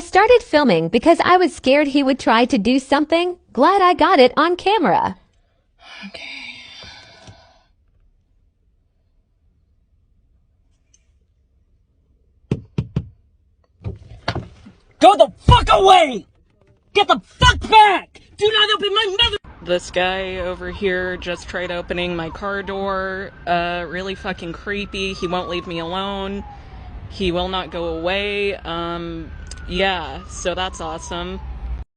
started filming because I was scared he would try to do something. Glad I got it on camera. Okay. Go the fuck away! Get the fuck back! Do not open my mother— This guy over here just tried opening my car door. Really fucking creepy. He won't leave me alone. He will not go away. Yeah, so that's awesome.